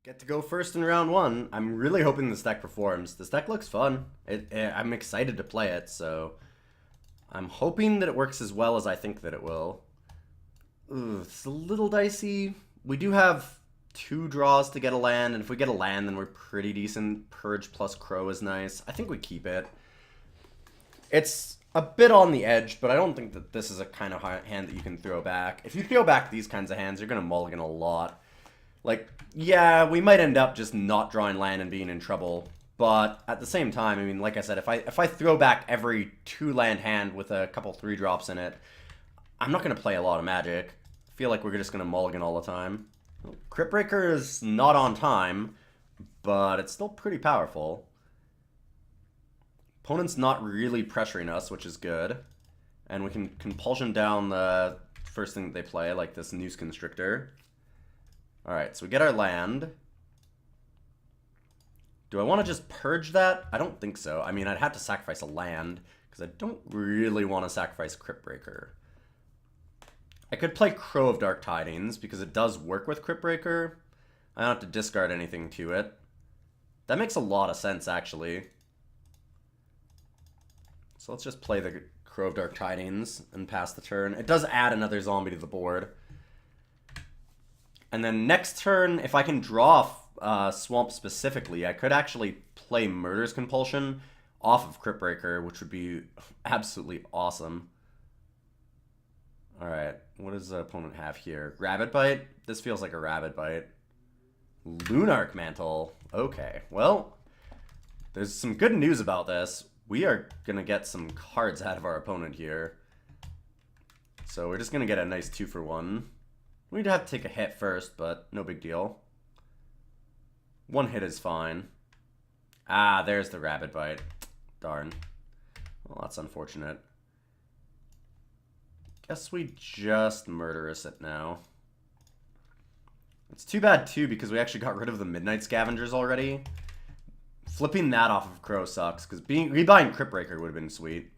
Get to go first in round one. I'm really hoping this deck performs. This deck looks fun. I'm excited to play it, so I'm hoping that it works as well as I think that it will. Ooh, it's a little dicey. We do have two draws to get a land, and if we get a land, then we're pretty decent. Purge plus Crow is nice. I think we keep it. It's a bit on the edge, but I don't think that this is a kind of hand that you can throw back. If you throw back these kinds of hands, you're going to mulligan a lot. Like, yeah, we might end up just not drawing land and being in trouble. But at the same time, I mean, like I said, if I throw back every 2-land hand with a couple 3-drops in it, I'm not going to play a lot of Magic. I feel like we're just going to mulligan all the time. Crypt Breaker is not on time, but it's still pretty powerful. Opponent's not really pressuring us, which is good. And we can compulsion down the first thing that they play, like this Noose Constrictor. Alright, so we get our land. Do I want to just purge that? I don't think so. I mean, I'd have to sacrifice a land, because I don't really want to sacrifice Crypt Breaker. I could play Crow of Dark Tidings, because it does work with Crypt Breaker. I don't have to discard anything to it. That makes a lot of sense, actually. So let's just play the Crow of Dark Tidings and pass the turn. It does add another zombie to the board. And then next turn, if I can draw Swamp specifically, I could actually play Murder's Compulsion off of Crypt Breaker, which would be absolutely awesome. Alright, what does the opponent have here? Rabbit Bite? This feels like a Rabbit Bite. Lunarch Mantle. Okay, well, there's some good news about this. We are going to get some cards out of our opponent here. So we're just going to get a nice 2-for-1. We'd have to take a hit first, but no big deal. One hit is fine. Ah, there's the Rabbit Bite. Darn. Well, that's unfortunate. Guess we just Murderous it now. It's too bad, too, because we actually got rid of the Midnight Scavengers already. Flipping that off of Crow sucks, because rebuying Crypt Breaker would have been sweet.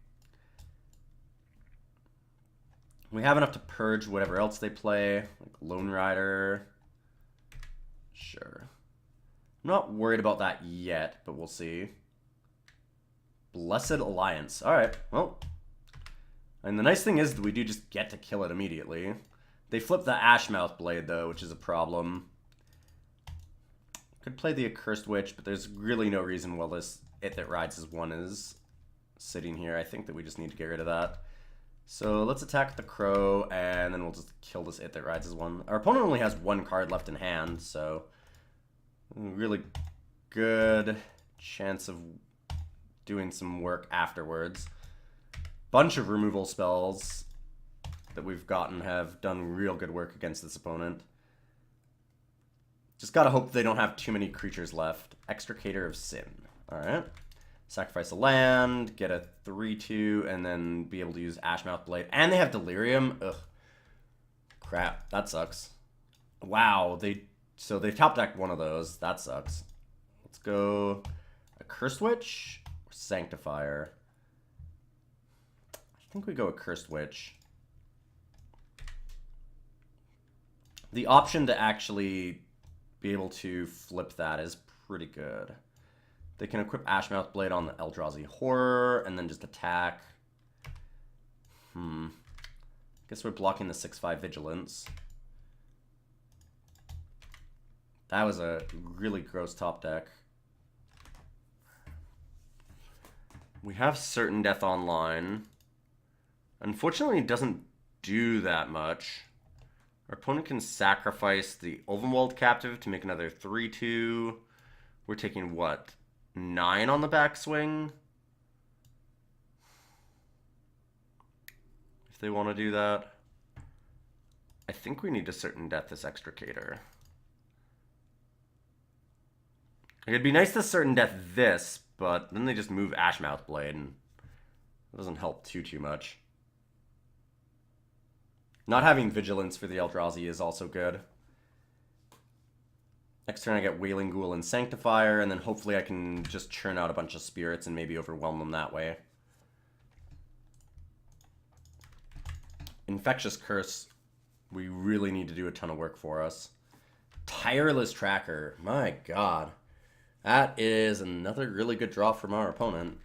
We have enough to purge whatever else they play, like Lone Rider. Sure. I'm not worried about that yet, but we'll see. Blessed Alliance. Alright, well. And the nice thing is that we do just get to kill it immediately. They flip the Ashmouth Blade, though, which is a problem. Could play the Accursed Witch, but there's really no reason why this It That Rides as One is sitting here. I think that we just need to get rid of that. So let's attack the Crow, and then we'll just kill this It That Rides as One. Our opponent only has 1 card left in hand, so really good chance of doing some work afterwards. Bunch of removal spells that we've gotten have done real good work against this opponent. Just gotta hope they don't have too many creatures left. Extricator of Sin. Alright. Sacrifice a land, get a 3-2, and then be able to use Ashmouth Blade. And they have Delirium. Ugh. Crap. That sucks. Wow. So they top decked one of those. That sucks. Let's go Accursed Witch or Sanctifier. I think we go Accursed Witch. The option to actually be able to flip that is pretty good. They can equip Ashmouth Blade on the Eldrazi Horror and then just attack. Guess we're blocking the 6/5 Vigilance. That was a really gross top deck. We have Certain Death online. Unfortunately, it doesn't do that much. Our opponent can sacrifice the Ulvenwald Captive to make another 3-2. We're taking, what, 9 on the backswing? If they want to do that. I think we need to Certain Death this Extricator. It'd be nice to Certain Death this, but then they just move Ashmouth Blade, and it doesn't help too much. Not having Vigilance for the Eldrazi is also good. Next turn I get Wailing Ghoul and Sanctifier, and then hopefully I can just churn out a bunch of spirits and maybe overwhelm them that way. Infectious Curse, we really need to do a ton of work for us. Tireless Tracker. My god. That is another really good draw from our opponent.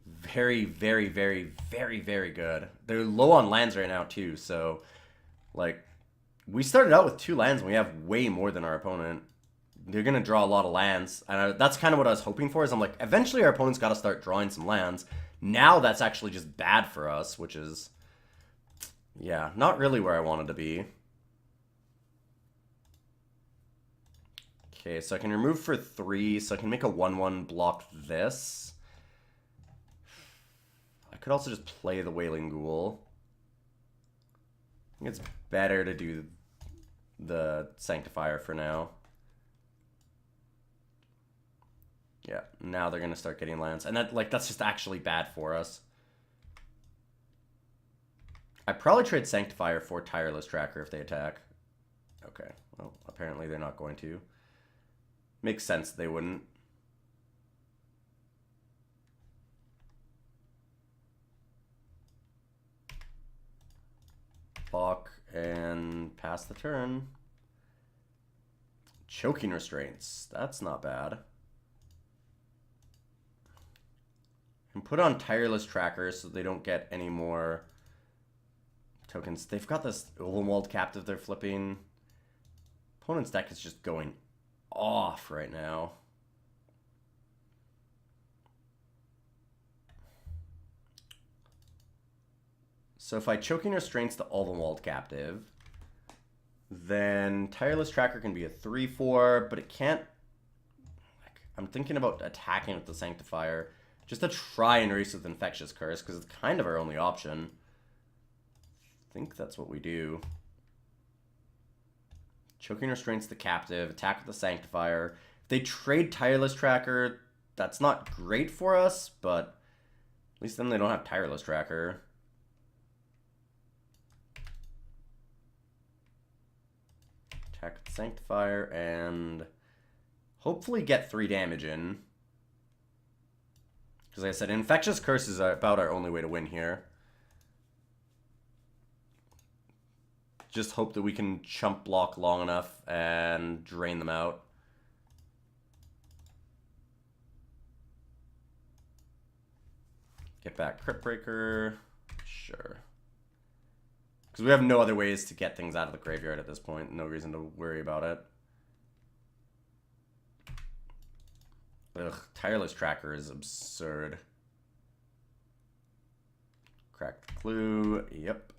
Very, very, very, very, very good. They're low on lands right now, too, so, like, we started out with 2 lands and we have way more than our opponent. They're going to draw a lot of lands, and that's kind of what I was hoping for, is I'm like, eventually our opponent's got to start drawing some lands. Now that's actually just bad for us, which is, yeah, not really where I wanted to be. Okay, so I can remove for 3, so I can make a 1/1 block this. I could also just play the Wailing Ghoul. I think it's better to do the Sanctifier for now. Yeah, now they're going to start getting lands. And that's just actually bad for us. I'd probably trade Sanctifier for Tireless Tracker if they attack. Okay, well, apparently they're not going to. Makes sense they wouldn't. Block and pass the turn. Choking Restraints. That's not bad. And put on Tireless Tracker so they don't get any more tokens. They've got this Ilyon Captive they're flipping. Opponent's deck is just going off right now. So if I Choking Restraints the Ilyon Captive, then Tireless Tracker can be a 3/4, but it can't... Like, I'm thinking about attacking with the Sanctifier just to try and race with Infectious Curse, because it's kind of our only option. I think that's what we do. Choking Restraints the Captive, attack with the Sanctifier. If they trade Tireless Tracker, that's not great for us, but at least then they don't have Tireless Tracker. Attack with the Sanctifier and hopefully get 3 damage in. Because like I said, Infectious Curse is about our only way to win here. Just hope that we can chump block long enough and drain them out. Get back Crypt Breaker. Sure. Because we have no other ways to get things out of the graveyard at this point. No reason to worry about it. Ugh, Tireless Tracker is absurd. Cracked the Clue. Yep.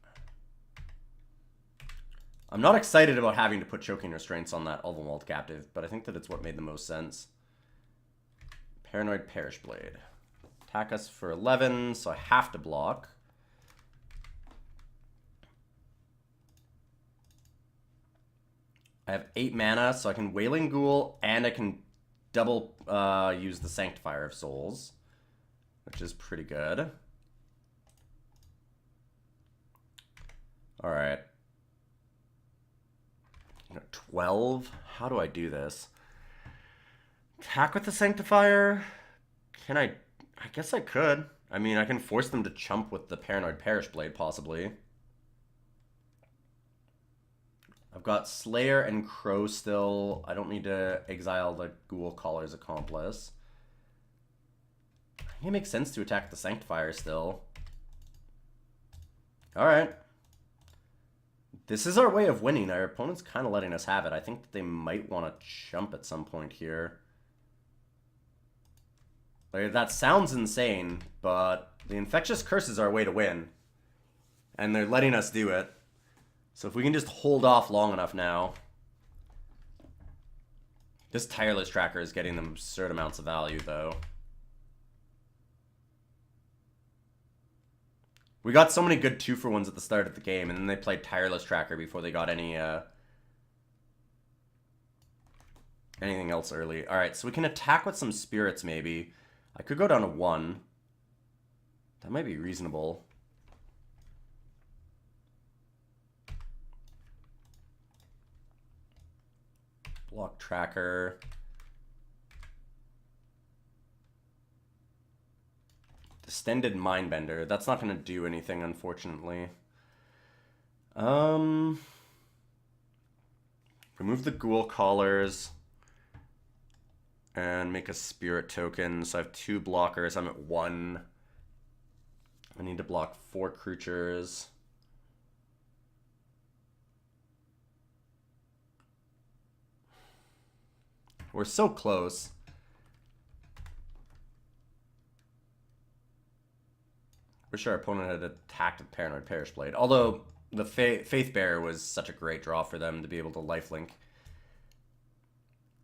I'm not excited about having to put Choking Restraints on that Ilyon Captive, but I think that it's what made the most sense. Paranoid Perish Blade. Attack us for 11, so I have to block. I have 8 mana, so I can Wailing Ghoul, and I can double use the Sanctifier of Souls, which is pretty good. Alright. 12? How do I do this? Attack with the Sanctifier? Can I guess I could. I mean, I can force them to chump with the Paranoid Perish Blade, possibly. I've got Slayer and Crow still. I don't need to exile the Ghoul Caller's Accomplice. I think it makes sense to attack the Sanctifier still. Alright. This is our way of winning. Our opponent's kind of letting us have it. I think that they might want to jump at some point here. Like, that sounds insane, but the Infectious Curse is our way to win. And they're letting us do it. So if we can just hold off long enough now. This Tireless Tracker is getting them absurd amounts of value, though. We got so many good 2-for-1s at the start of the game, and then they played Tireless Tracker before they got any anything else early. Alright, so we can attack with some Spirits, maybe. I could go down to 1. That might be reasonable. Block Tracker. Distended Mindbender. That's not going to do anything, unfortunately. Remove the ghoul collars. And make a spirit token. So I have 2 blockers. I'm at 1. I need to block 4 creatures. We're so close. Wish our opponent had attacked with Paranoid Parish Blade. Although the Faith Bearer was such a great draw for them to be able to lifelink.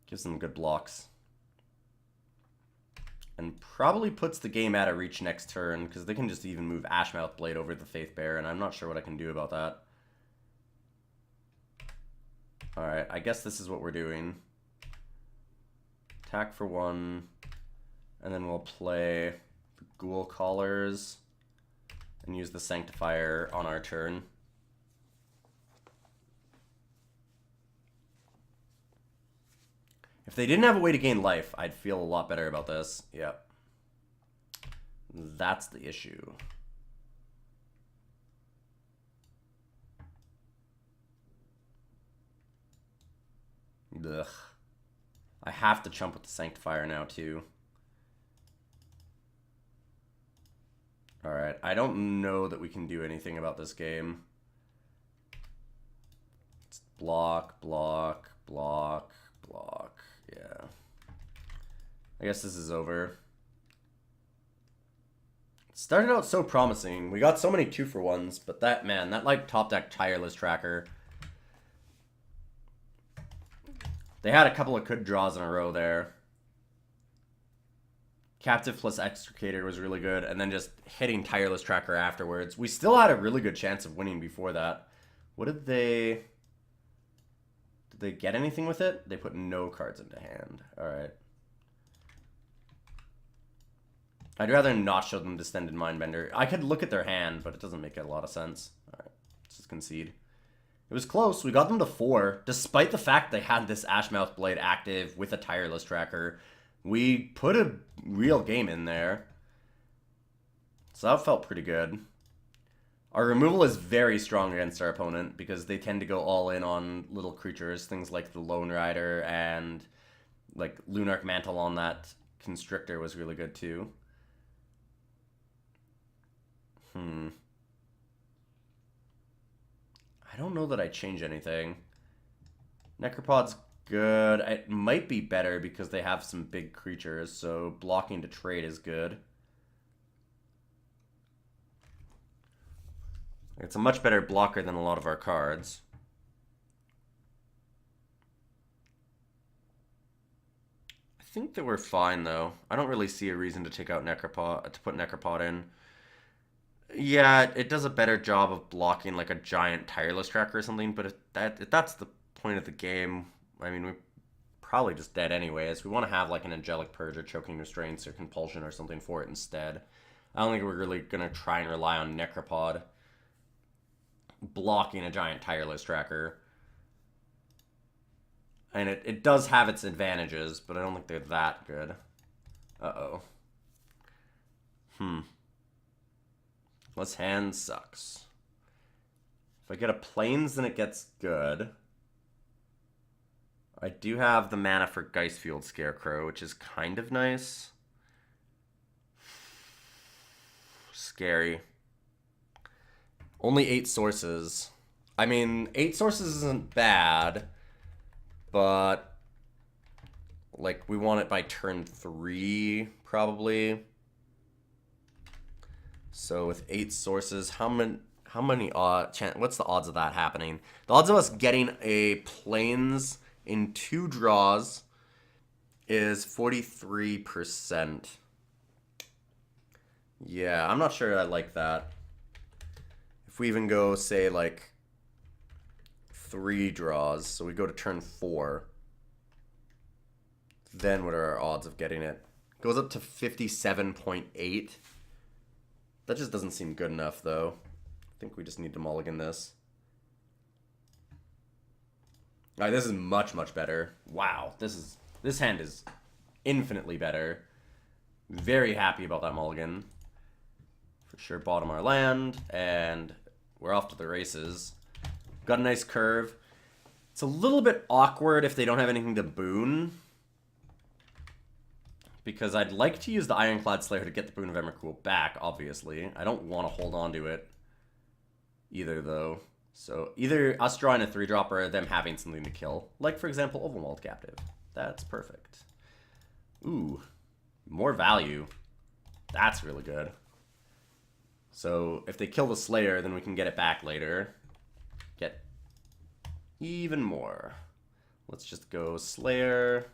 Gives them good blocks. And probably puts the game out of reach next turn, because they can just even move Ashmouth Blade over the Faith Bearer, and I'm not sure what I can do about that. Alright, I guess this is what we're doing. Attack for 1, and then we'll play the Ghoul Collars and use the Sanctifier on our turn. If they didn't have a way to gain life, I'd feel a lot better about this. Yep. That's the issue. Ugh. I have to chump with the Sanctifier now, too. Alright, I don't know that we can do anything about this game. It's block, block, block, block. Yeah. I guess this is over. It started out so promising. We got so many 2-for-1s, but that, man, that like top deck Tireless Tracker. They had a couple of good draws in a row there. Captive plus Extricator was really good, and then just hitting Tireless Tracker afterwards. We still had a really good chance of winning before that. What did they... Did they get anything with it? They put no cards into hand. Alright. I'd rather not show them Distended Mindbender. I could look at their hand, but it doesn't make a lot of sense. Alright, let's just concede. It was close. We got them to 4. Despite the fact they had this Ashmouth Blade active with a Tireless Tracker, we put a real game in there. So that felt pretty good. Our removal is very strong against our opponent because they tend to go all in on little creatures. Things like the Lone Rider and like Lunarch Mantle on that Constrictor was really good too. I don't know that I change anything. Necropod's good. It might be better because they have some big creatures, so blocking to trade is good. It's a much better blocker than a lot of our cards. I think that we're fine, though. I don't really see a reason to take out Necropod, to put Necropod in. Yeah, it does a better job of blocking like a giant Tireless Tracker or something, but if that's the point of the game, I mean, we're probably just dead anyways. We want to have like an Angelic Purge or Choking Restraints or Compulsion or something for it instead. I don't think we're really going to try and rely on Necropod blocking a giant Tireless Tracker. And it does have its advantages, but I don't think they're that good. Uh-oh. This hand sucks. If I get a Plains, then it gets good. I do have the mana for Geistfield Scarecrow, which is kind of nice. Scary. Only 8 sources. I mean, 8 sources isn't bad, but like we want it by turn 3, probably. So with 8 sources, how many odds? What's the odds of that happening? The odds of us getting a Plains in 2 draws is 43%. Yeah, I'm not sure I like that. If we even go, say, like 3 draws, so we go to turn 4, then what are our odds of getting it? It goes up to 57.8. That just doesn't seem good enough, though. I think we just need to mulligan this. All right, this is much, much better. Wow, this hand is infinitely better. Very happy about that mulligan. For sure, bottom our land, and we're off to the races. Got a nice curve. It's a little bit awkward if they don't have anything to boon. Because I'd like to use the Ironclad Slayer to get the Boon of Emrakul back, obviously. I don't want to hold on to it either, though. So either us drawing a 3-drop or them having something to kill. Like, for example, Ovenwald Captive. That's perfect. Ooh, more value. That's really good. So if they kill the Slayer, then we can get it back later. Get even more. Let's just go Slayer,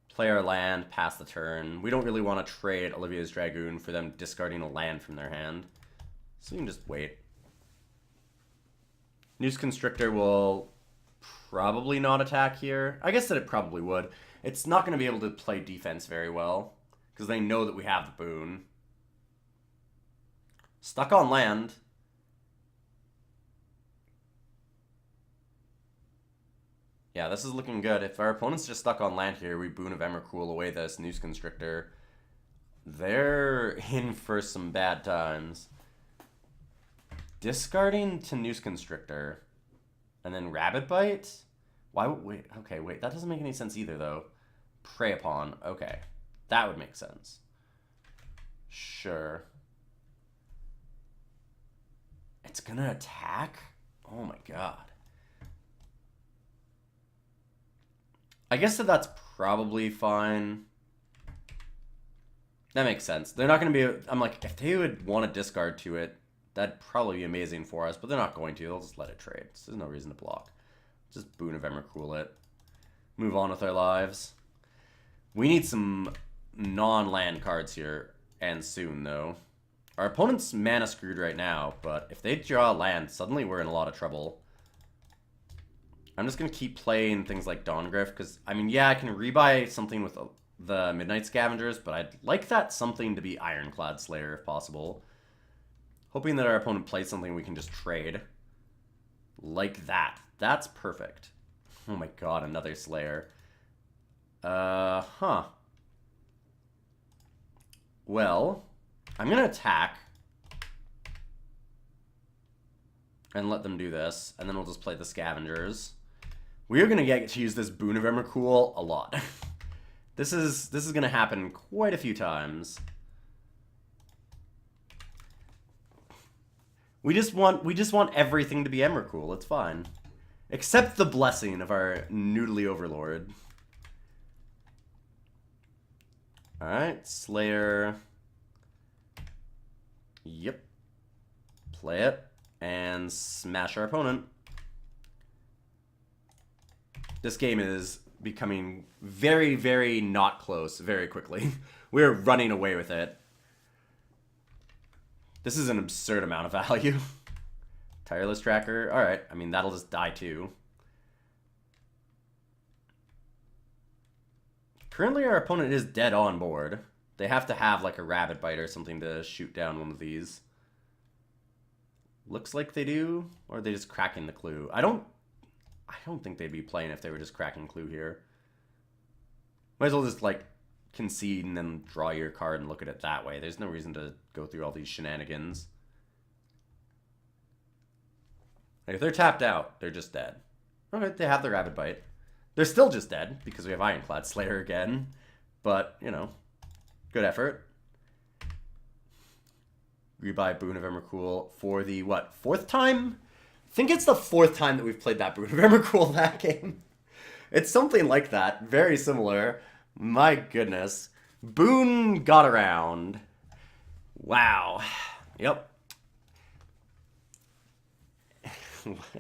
play our land, pass the turn. We don't really want to trade Olivia's Dragoon for them discarding a land from their hand. So we can just wait. Noose Constrictor will probably not attack here. I guess that it probably would. It's not going to be able to play defense very well, because they know that we have the boon. Stuck on land. Yeah, this is looking good. If our opponent's just stuck on land here, we Boon of Emrakul away this Noose Constrictor. They're in for some bad times. Discarding to Noose Constrictor. And then Rabbit Bite? Why would... Wait, okay, wait. That doesn't make any sense either, though. Prey Upon. Okay. That would make sense. Sure. It's gonna attack? Oh my god. I guess that's probably fine. That makes sense. They're not going to be... I'm like, if they would want to discard to it, that'd probably be amazing for us, but they're not going to. They'll just let it trade. So there's no reason to block. Just Boon of Emrakul it. Move on with our lives. We need some non-land cards here, and soon, though. Our opponent's mana screwed right now, but if they draw a land, suddenly we're in a lot of trouble. I'm just going to keep playing things like Dawngriff, because, I mean, yeah, I can rebuy something with the Midnight Scavengers, but I'd like that something to be Ironclad Slayer, if possible. Hoping that our opponent plays something we can just trade. Like that. That's perfect. Oh my god, another Slayer. Huh. Well, I'm going to attack. And let them do this, and then we'll just play the Scavengers. We are going to get to use this Boon of Emrakul a lot. This is going to happen quite a few times. We just want everything to be Emrakul. It's fine. Except the blessing of our Noodly Overlord. Alright, Slayer. Yep. Play it. And smash our opponent. This game is becoming very, very not close very quickly. We're running away with it. This is an absurd amount of value. Tireless Tracker. Alright, I mean, that'll just die too. Currently, our opponent is dead on board. They have to have, like, a Rabbit Bite or something to shoot down one of these. Looks like they do, or are they just cracking the clue? I don't think they'd be playing if they were just cracking clue here. Might as well just, like, concede and then draw your card and look at it that way. There's no reason to go through all these shenanigans. Like, if they're tapped out, they're just dead. Okay, they have the Rabbit Bite. They're still just dead, because we have Ironclad Slayer again. But, you know, good effort. Rebuy Boon of Emrakul for the, what, 4th time? I think it's the 4th time that we've played that Boon of Emrakul that game. It's something like that. Very similar. My goodness. Boon got around. Wow. Yep.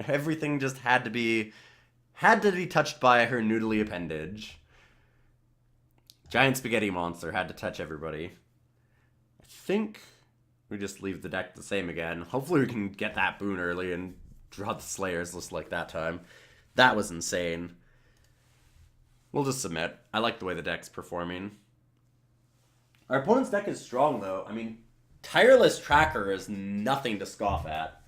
Everything just had to be touched by her noodly appendage. Giant spaghetti monster had to touch everybody. I think we just leave the deck the same again. Hopefully we can get that boon early and draw the Slayers just like that time. That was insane. We'll just submit. I like the way the deck's performing. Our opponent's deck is strong, though. I mean, Tireless Tracker is nothing to scoff at.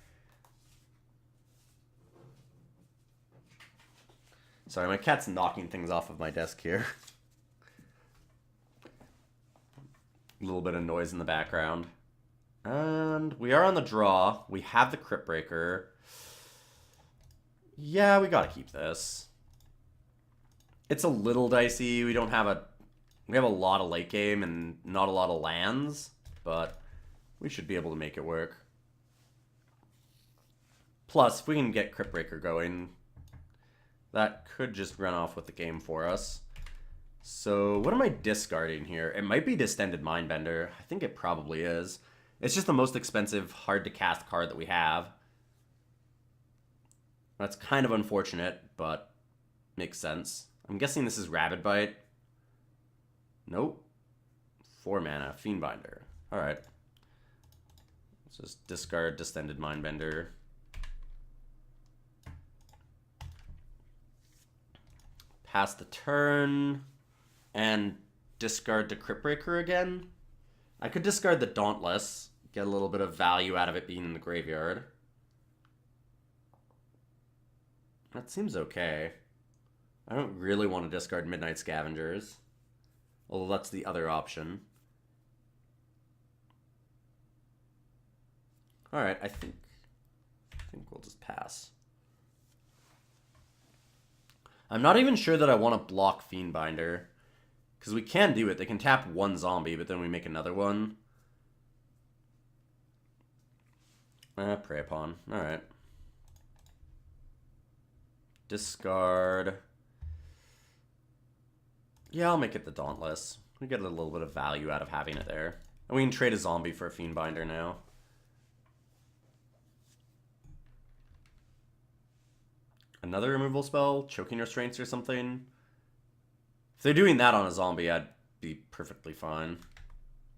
Sorry, my cat's knocking things off of my desk here. A little bit of noise in the background. And we are on the draw. We have the Crypt Breaker. Yeah, we gotta keep this. It's a little dicey. We have a lot of late game and not a lot of lands, but we should be able to make it work. Plus, if we can get Crypt Breaker going, that could just run off with the game for us. So, what am I discarding here? It might be Distended Mindbender. I think it probably is. It's just the most expensive, hard-to-cast card that we have. That's kind of unfortunate, but makes sense. I'm guessing this is Rabid Bite. Nope. 4 mana, Fiendbinder. Alright. Let's just discard Distended Mindbender. Pass the turn. And discard the Crypt Breaker again. I could discard the Dauntless. Get a little bit of value out of it being in the graveyard. That seems okay. I don't really want to discard Midnight Scavengers. Although that's the other option. Alright, I think we'll just pass. I'm not even sure that I want to block Fiendbinder. Because we can do it. They can tap one zombie, but then we make another one. Prey Upon. Alright. Discard. Yeah, I'll make it the Dauntless. We get a little bit of value out of having it there. And we can trade a zombie for a Fiendbinder now. Another removal spell? Choking Restraints or something? If they're doing that on a zombie, I'd be perfectly fine.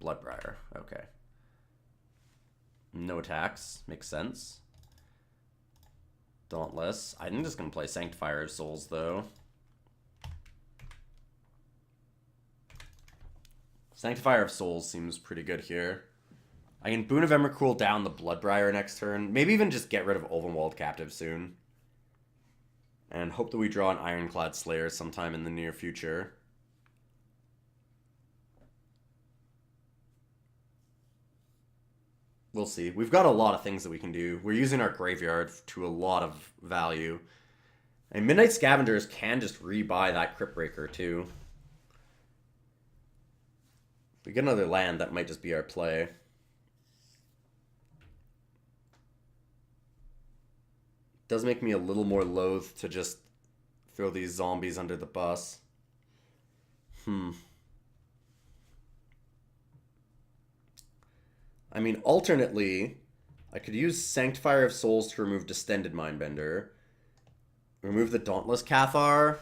Bloodbriar. Okay. No attacks. Makes sense. Dauntless. I'm just going to play Sanctifier of Souls, though. Sanctifier of Souls seems pretty good here. I can Boon of Emrakul down the Bloodbriar next turn. Maybe even just get rid of Ulvenwald Captive soon. And hope that we draw an Ironclad Slayer sometime in the near future. We'll see. We've got a lot of things that we can do. We're using our graveyard to a lot of value. And Midnight Scavengers can just rebuy that Crypt Breaker too. If we get another land, that might just be our play. Does make me a little more loath to just throw these zombies under the bus. I mean, alternately, I could use Sanctifier of Souls to remove Distended Mindbender. Remove the Dauntless Cathar.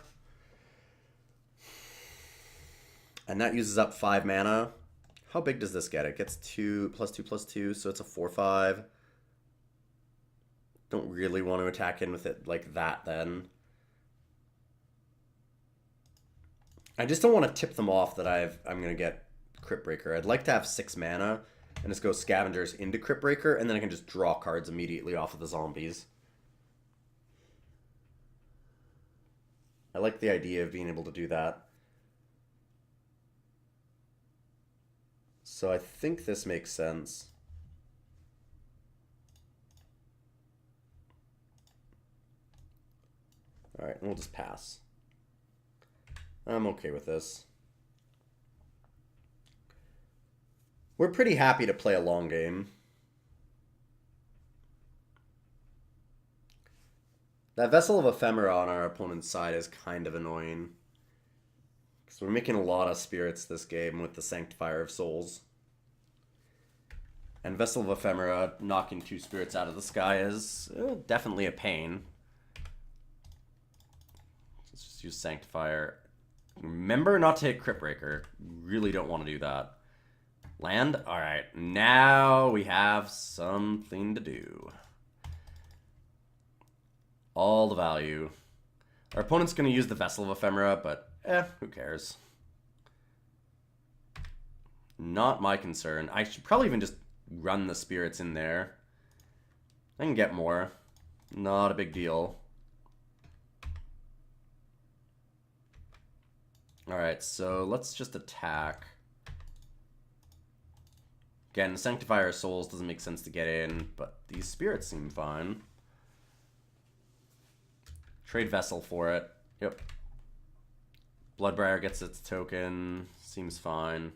And that uses up 5 mana. How big does this get? It gets 2+2/+2, so it's a 4/5. Don't really want to attack in with it like that, then. I just don't want to tip them off that I'm going to get Crypt Breaker. I'd like to have 6 mana and just go Scavengers into Crypt Breaker, and then I can just draw cards immediately off of the zombies. I like the idea of being able to do that. So I think this makes sense. Alright, we'll just pass. I'm okay with this. We're pretty happy to play a long game. That Vessel of Ephemera on our opponent's side is kind of annoying. Because we're making a lot of spirits this game with the Sanctifier of Souls. And Vessel of Ephemera knocking 2 spirits out of the sky is definitely a pain. Let's just use Sanctifier. Remember not to hit Crypt Breaker. Really don't want to do that. Land? Alright, now we have something to do. All the value. Our opponent's going to use the Vessel of Ephemera, but who cares? Not my concern. I should probably even just run the spirits in there. I can get more. Not a big deal. Alright, so let's just attack. Again, the Sanctifier of Souls doesn't make sense to get in, but these spirits seem fine. Trade Vessel for it. Yep. Bloodbriar gets its token. Seems fine.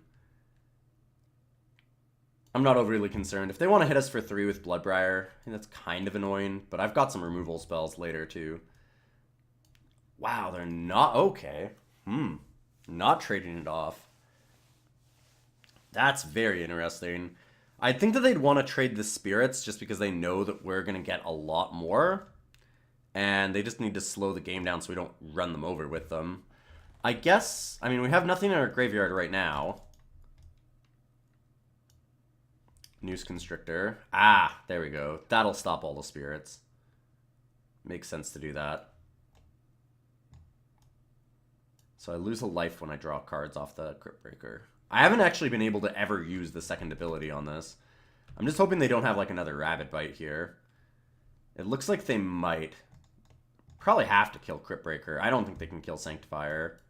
I'm not overly concerned. If they want to hit us for 3 with Bloodbriar, I think that's kind of annoying. But I've got some removal spells later, too. Wow, they're not... Okay. Not trading it off. That's very interesting. I think that they'd want to trade the spirits just because they know that we're going to get a lot more. And they just need to slow the game down so we don't run them over with them. I guess... I mean, we have nothing in our graveyard right now. Noose Constrictor. Ah, there we go. That'll stop all the spirits. Makes sense to do that. So I lose a life when I draw cards off the Crypt Breaker. I haven't actually been able to ever use the second ability on this. I'm just hoping they don't have like another Rabbit Bite here. It looks like they might. Probably have to kill Crypt Breaker. I don't think they can kill Sanctifier.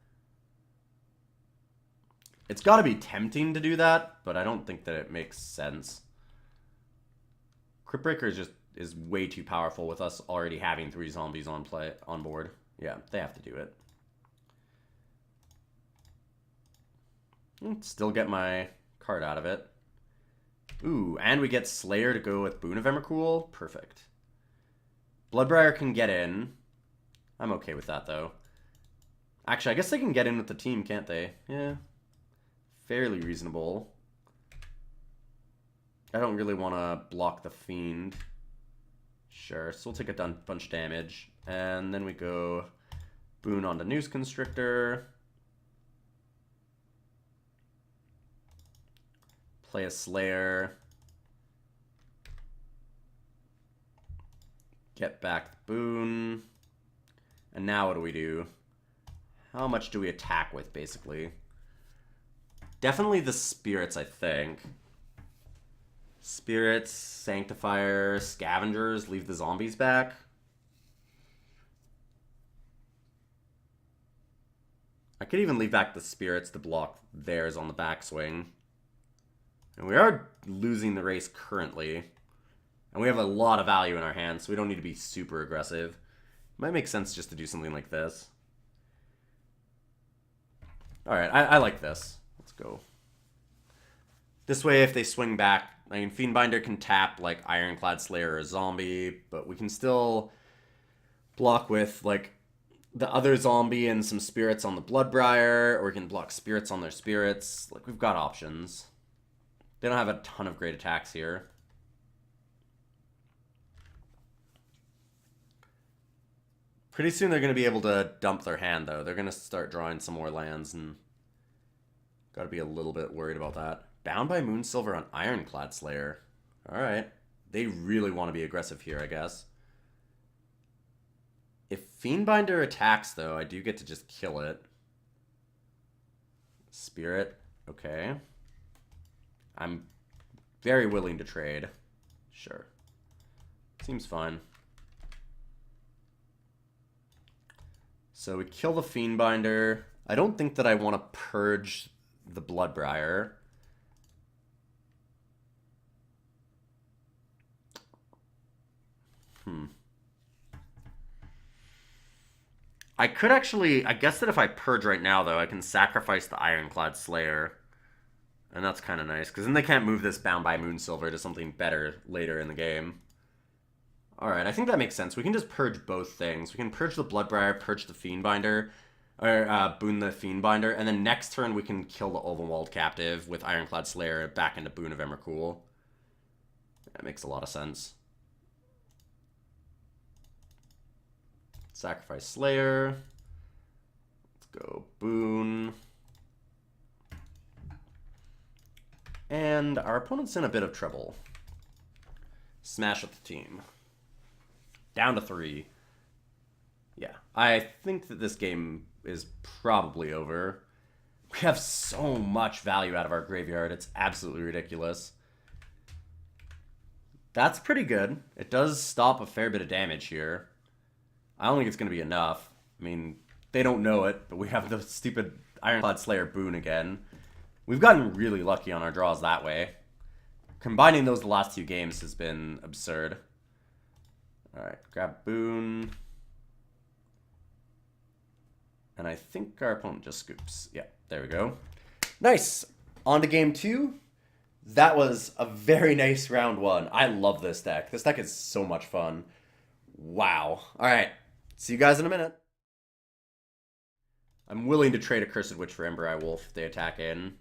It's got to be tempting to do that, but I don't think that it makes sense. Crypt Breaker is way too powerful with us already having 3 zombies on board. Yeah, they have to do it. Still get my card out of it. Ooh, and we get Slayer to go with Boon of Emrakul. Perfect. Bloodbriar can get in. I'm okay with that, though. Actually, I guess they can get in with the team, can't they? Yeah. Fairly reasonable. I don't really want to block the Fiend. Sure, so we'll take a bunch damage. And then we go Boon onto Noose Constrictor. Play a Slayer. Get back the Boon. And now what do we do? How much do we attack with, basically? Definitely the spirits, I think. Spirits, Sanctifier, Scavengers, leave the zombies back. I could even leave back the spirits to block theirs on the backswing. And we are losing the race currently. And we have a lot of value in our hands, so we don't need to be super aggressive. It might make sense just to do something like this. Alright, I like this. Let's go. This way, if they swing back, I mean, Fiendbinder can tap, like, Ironclad Slayer or a zombie, but we can still block with, like, the other zombie and some spirits on the Bloodbriar, or we can block spirits on their spirits. Like, we've got options. They don't have a ton of great attacks here. Pretty soon they're going to be able to dump their hand, though. They're going to start drawing some more lands, and got to be a little bit worried about that. Bound by Moonsilver on Ironclad Slayer. Alright. They really want to be aggressive here, I guess. If Fiendbinder attacks, though, I do get to just kill it. Spirit. Okay. I'm very willing to trade. Sure. Seems fine. So we kill the Fiendbinder. I don't think that I want to purge the Bloodbriar. I could actually... I guess that if I purge right now, though, I can sacrifice the Ironclad Slayer. And that's kind of nice, because then they can't move this Bound by Moonsilver to something better later in the game. Alright, I think that makes sense. We can just purge both things. We can purge the Bloodbriar, purge the Fiendbinder, or Boon the Fiendbinder, and then next turn we can kill the Ulvenwald Captive with Ironclad Slayer back into Boon of Emrakul. That makes a lot of sense. Sacrifice Slayer. Let's go Boon. And our opponent's in a bit of trouble. Smash with the team. Down to 3. Yeah, I think that this game is probably over. We have so much value out of our graveyard. It's absolutely ridiculous. That's pretty good. It does stop a fair bit of damage here. I don't think it's going to be enough. I mean, they don't know it, but we have the stupid Ironclad Slayer Boon again. We've gotten really lucky on our draws that way. Combining those the last 2 games has been absurd. Alright, grab Boon. And I think our opponent just scoops. Yeah, there we go. Nice. On to game 2. That was a very nice round 1. I love this deck. This deck is so much fun. Wow. All right. See you guys in a minute. I'm willing to trade a Cursed Witch for Ember Eye Wolf if they attack in.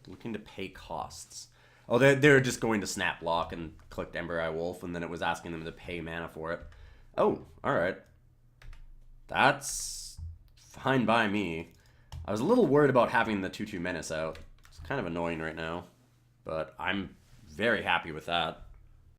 Looking to pay costs. Oh, they're just going to Snap Block and clicked Ember Eye Wolf, and then it was asking them to pay mana for it. Oh, alright. That's fine by me. I was a little worried about having the 2/2 Menace out. It's kind of annoying right now, but I'm very happy with that.